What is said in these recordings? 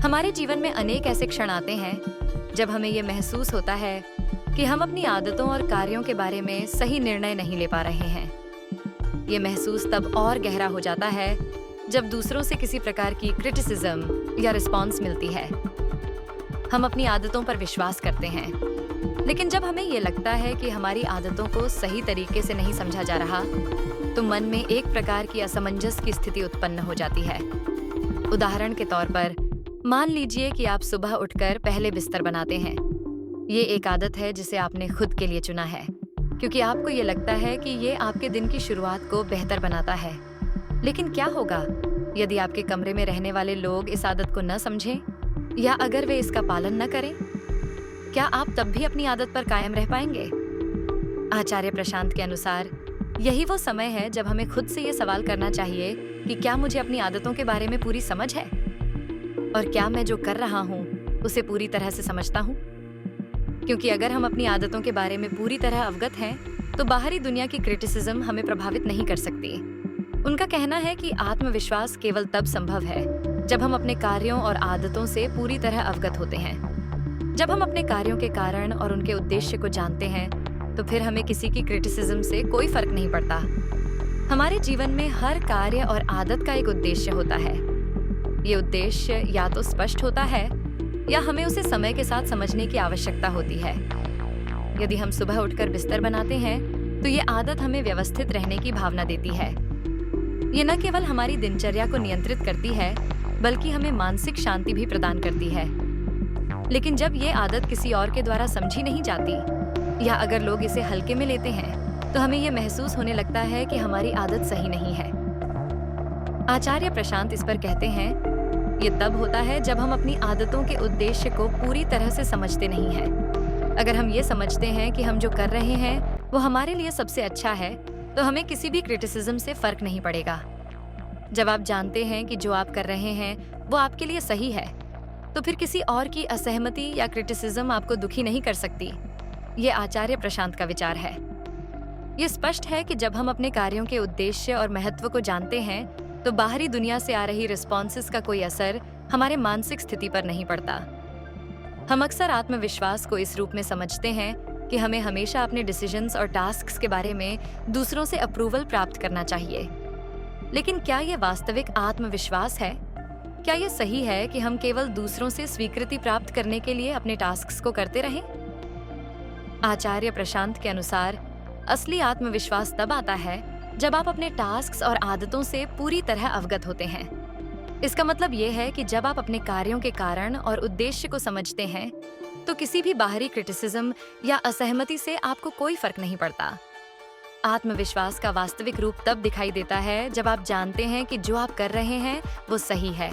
हमारे जीवन में अनेक ऐसे क्षण आते हैं जब हमें ये महसूस होता है कि हम अपनी आदतों और कार्यों के बारे में सही निर्णय नहीं ले पा रहे हैं। ये महसूस तब और गहरा हो जाता है जब दूसरों से किसी प्रकार की क्रिटिसिज्म या रिस्पॉन्स मिलती है। हम अपनी आदतों पर विश्वास करते हैं, लेकिन जब हमें ये लगता है कि हमारी आदतों को सही तरीके से नहीं समझा जा रहा, तो मन में एक प्रकार की असमंजस की स्थिति उत्पन्न हो जाती है। उदाहरण के तौर पर, मान लीजिए कि आप सुबह उठकर पहले बिस्तर बनाते हैं। ये एक आदत है जिसे आपने खुद के लिए चुना है, क्योंकि आपको ये लगता है कि ये आपके दिन की शुरुआत को बेहतर बनाता है। लेकिन क्या होगा यदि आपके कमरे में रहने वाले लोग इस आदत को न समझें, या अगर वे इसका पालन न करें? क्या आप तब भी अपनी आदत पर कायम रह पाएंगे? आचार्य प्रशांत के अनुसार यही वो समय है जब हमें खुद से ये सवाल करना चाहिए कि क्या मुझे अपनी आदतों के बारे में पूरी समझ है, और क्या मैं जो कर रहा हूँ उसे पूरी तरह से समझता हूँ। क्योंकि अगर हम अपनी आदतों के बारे में पूरी तरह अवगत हैं, तो बाहरी दुनिया की क्रिटिसिज्म हमें प्रभावित नहीं कर सकती। उनका कहना है कि आत्मविश्वास केवल तब संभव है जब हम अपने कार्यों और आदतों से पूरी तरह अवगत होते हैं। जब हम अपने कार्यों के कारण और उनके उद्देश्य को जानते हैं, तो फिर हमें किसी की क्रिटिसिज्म से कोई फर्क नहीं पड़ता। हमारे जीवन में हर कार्य और आदत का एक उद्देश्य होता है। ये उद्देश्य या तो स्पष्ट होता है, या हमें उसे समय के साथ समझने की आवश्यकता होती है। यदि हम सुबह उठकर बिस्तर बनाते हैं, तो ये आदत हमें व्यवस्थित रहने की भावना देती है। ये न केवल हमारी दिनचर्या को नियंत्रित करती है, बल्कि हमें मानसिक शांति भी प्रदान करती है। लेकिन जब ये आदत किसी और के द्वारा समझी नहीं जाती, या अगर लोग इसे हल्के में लेते हैं, तो हमें ये महसूस होने लगता है कि हमारी आदत सही नहीं है। आचार्य प्रशांत इस पर कहते हैं, ये तब होता है जब हम अपनी आदतों के उद्देश्य को पूरी तरह से समझते नहीं हैं। अगर हम ये समझते हैं कि हम जो कर रहे हैं वो हमारे लिए सबसे अच्छा है, तो हमें किसी भी क्रिटिसिज्म से फर्क नहीं पड़ेगा। जब आप जानते हैं कि जो आप कर रहे हैं वो आपके लिए सही है, तो फिर किसी और की असहमति या क्रिटिसिज्म आपको दुखी नहीं कर सकती। ये आचार्य प्रशांत का विचार है। ये स्पष्ट है कि जब हम अपने कार्यों के उद्देश्य और महत्व को जानते हैं, तो बाहरी दुनिया से आ रही रिस्पॉन्सेस का कोई असर हमारे मानसिक स्थिति पर नहीं पड़ता। हम अक्सर आत्मविश्वास को इस रूप में समझते हैं कि हमें हमेशा अपने डिसीजंस और टास्क्स के बारे में दूसरों से अप्रूवल प्राप्त करना चाहिए। लेकिन क्या ये वास्तविक आत्मविश्वास है? क्या ये सही है कि हम केवल दूसरों से स्वीकृति प्राप्त करने के लिए अपने टास्क्स को करते रहें? आचार्य प्रशांत के अनुसार असली आत्मविश्वास तब आता है जब आप अपने टास्क्स और आदतों से पूरी तरह अवगत होते हैं। इसका मतलब ये है कि जब आप अपने कार्यों के कारण और उद्देश्य को समझते हैं, तो किसी भी बाहरी क्रिटिसिज्म या असहमति से आपको कोई फर्क नहीं पड़ता। आत्मविश्वास का वास्तविक रूप तब दिखाई देता है जब आप जानते हैं कि जो आप कर रहे हैं वो सही है,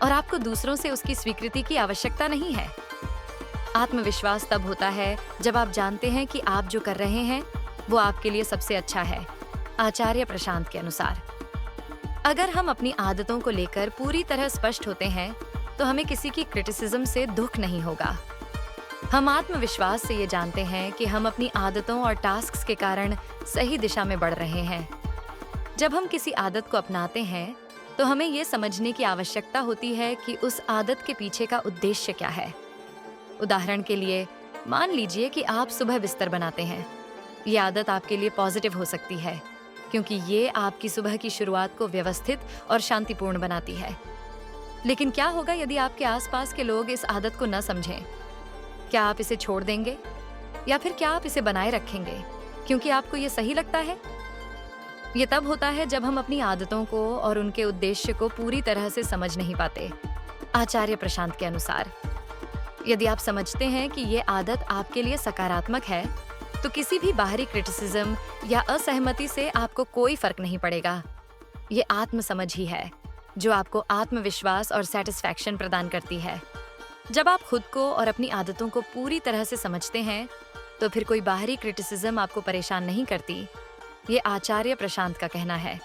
और आपको दूसरों से उसकी स्वीकृति की आवश्यकता नहीं है। आत्मविश्वास तब होता है जब आप जानते हैं कि आप जो कर रहे हैं वो आपके लिए सबसे अच्छा है। आचार्य प्रशांत के अनुसार, अगर हम अपनी आदतों को लेकर पूरी तरह स्पष्ट होते हैं, तो हमें किसी की क्रिटिसिज्म से दुख नहीं होगा। हम आत्मविश्वास से ये जानते हैं कि हम अपनी आदतों और टास्क्स के कारण सही दिशा में बढ़ रहे हैं। जब हम किसी आदत को अपनाते हैं, तो हमें ये समझने की आवश्यकता होती है कि उस आदत के पीछे का उद्देश्य क्या है। उदाहरण के लिए, मान लीजिए कि आप सुबह बिस्तर बनाते हैं। ये आदत आपके लिए पॉजिटिव हो सकती है, क्योंकि ये आपकी सुबह की शुरुआत को व्यवस्थित और शांतिपूर्ण बनाती है। लेकिन क्या होगा यदि आपके आसपास के लोग इस आदत को न समझें? क्या आप इसे छोड़ देंगे, या फिर क्या आप इसे बनाए रखेंगे क्योंकि आपको ये सही लगता है? ये तब होता है जब हम अपनी आदतों को और उनके उद्देश्य को पूरी तरह से समझ नहीं पाते। आचार्य प्रशांत के अनुसार, यदि आप समझते हैं कि ये आदत आपके लिए सकारात्मक है, तो किसी भी बाहरी क्रिटिसिज्म या असहमति से आपको कोई फर्क नहीं पड़ेगा। ये आत्मसमझ ही है जो आपको आत्मविश्वास और सेटिस्फैक्शन प्रदान करती है। जब आप खुद को और अपनी आदतों को पूरी तरह से समझते हैं, तो फिर कोई बाहरी क्रिटिसिज्म आपको परेशान नहीं करती। ये आचार्य प्रशांत का कहना है।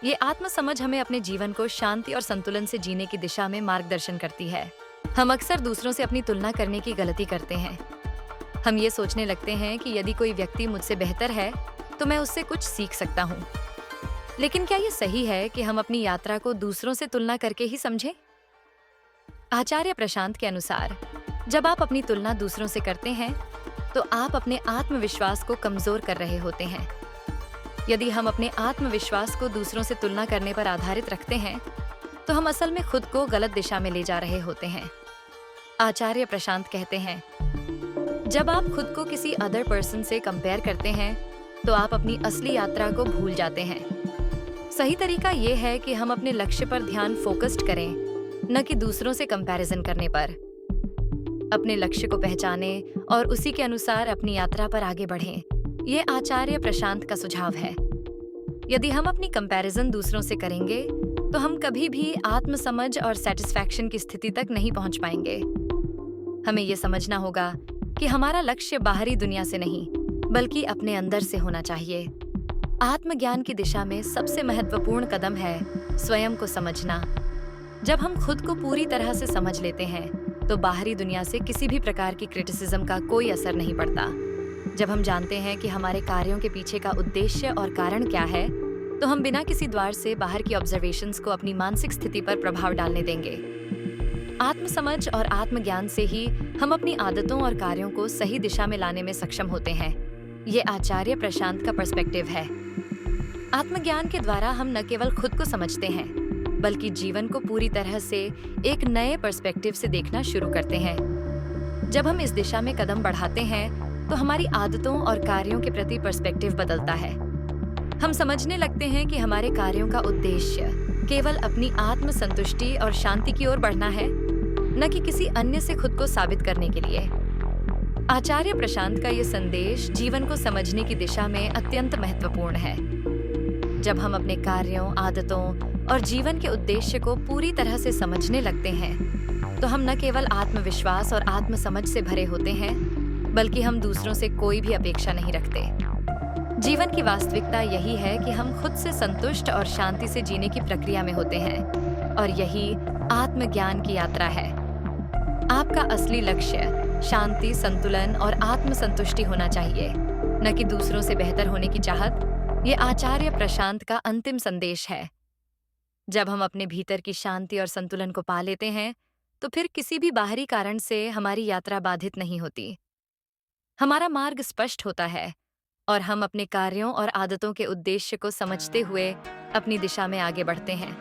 ये आत्मसमझ हमें अपने जीवन को शांति और संतुलन से जीने की दिशा में मार्गदर्शन करती है। हम अक्सर दूसरों से अपनी तुलना करने की गलती करते हैं। हम ये सोचने लगते हैं कि यदि कोई व्यक्ति मुझसे बेहतर है, तो मैं उससे कुछ सीख सकता हूँ। लेकिन क्या ये सही है कि हम अपनी यात्रा को दूसरों से तुलना करके ही समझें? आचार्य प्रशांत के अनुसार जब आप अपनी तुलना दूसरों से करते हैं तो आप अपने आत्मविश्वास को कमजोर कर रहे होते हैं। यदि हम अपने आत्मविश्वास को दूसरों से तुलना करने पर आधारित रखते हैं तो हम असल में खुद को गलत दिशा में ले जा रहे होते हैं। आचार्य प्रशांत कहते हैं, जब आप खुद को किसी अदर पर्सन से कंपेयर करते हैं तो आप अपनी असली यात्रा को भूल जाते हैं। सही तरीका ये है कि हम अपने लक्ष्य पर ध्यान फोकस्ड करें, न कि दूसरों से कंपैरिजन करने पर। अपने लक्ष्य को पहचानें और उसी के अनुसार अपनी यात्रा पर आगे बढ़ें। ये आचार्य प्रशांत का सुझाव है। यदि हम अपनी कंपैरिजन दूसरों से करेंगे तो हम कभी भी आत्मसमझ और सेटिस्फैक्शन की स्थिति तक नहीं पहुंच पाएंगे। हमें ये समझना होगा कि हमारा लक्ष्य बाहरी दुनिया से नहीं बल्कि अपने अंदर से होना चाहिए। आत्मज्ञान की दिशा में सबसे महत्वपूर्ण कदम है स्वयं को समझना। जब हम खुद को पूरी तरह से समझ लेते हैं तो बाहरी दुनिया से किसी भी प्रकार की क्रिटिसिज्म का कोई असर नहीं पड़ता। जब हम जानते हैं कि हमारे कार्यों के पीछे का उद्देश्य और कारण क्या है तो हम बिना किसी द्वार से बाहर की ऑब्जर्वेशंस को अपनी मानसिक स्थिति पर प्रभाव डालने देंगे। आत्मसमझ और आत्मज्ञान से ही हम अपनी आदतों और कार्यों को सही दिशा में लाने में सक्षम होते हैं। ये आचार्य प्रशांत का पर्सपेक्टिव है। आत्मज्ञान के द्वारा हम न केवल खुद को समझते हैं बल्कि जीवन को पूरी तरह से एक नए पर्सपेक्टिव से देखना शुरू करते हैं। जब हम इस दिशा में कदम बढ़ाते हैं तो हमारी आदतों और कार्यों के प्रति पर्सपेक्टिव बदलता है। हम समझने लगते हैं कि हमारे कार्यों का उद्देश्य केवल अपनी आत्म संतुष्टि और शांति की ओर बढ़ना है, न कि किसी अन्य से खुद को साबित करने के लिए। आचार्य प्रशांत का ये संदेश जीवन को समझने की दिशा में अत्यंत महत्वपूर्ण है। जब हम अपने कार्यों, आदतों और जीवन के उद्देश्य को पूरी तरह से समझने लगते हैं तो हम न केवल आत्मविश्वास और आत्मसमझ से भरे होते हैं बल्कि हम दूसरों से कोई भी अपेक्षा नहीं रखते। जीवन की वास्तविकता यही है कि हम खुद से संतुष्ट और शांति से जीने की प्रक्रिया में होते हैं और यही आत्मज्ञान की यात्रा है। आपका असली लक्ष्य शांति, संतुलन और आत्मसंतुष्टि होना चाहिए, न कि दूसरों से बेहतर होने की चाहत। ये आचार्य प्रशांत का अंतिम संदेश है। जब हम अपने भीतर की शांति और संतुलन को पा लेते हैं तो फिर किसी भी बाहरी कारण से हमारी यात्रा बाधित नहीं होती। हमारा मार्ग स्पष्ट होता है और हम अपने कार्यों और आदतों के उद्देश्य को समझते हुए अपनी दिशा में आगे बढ़ते हैं।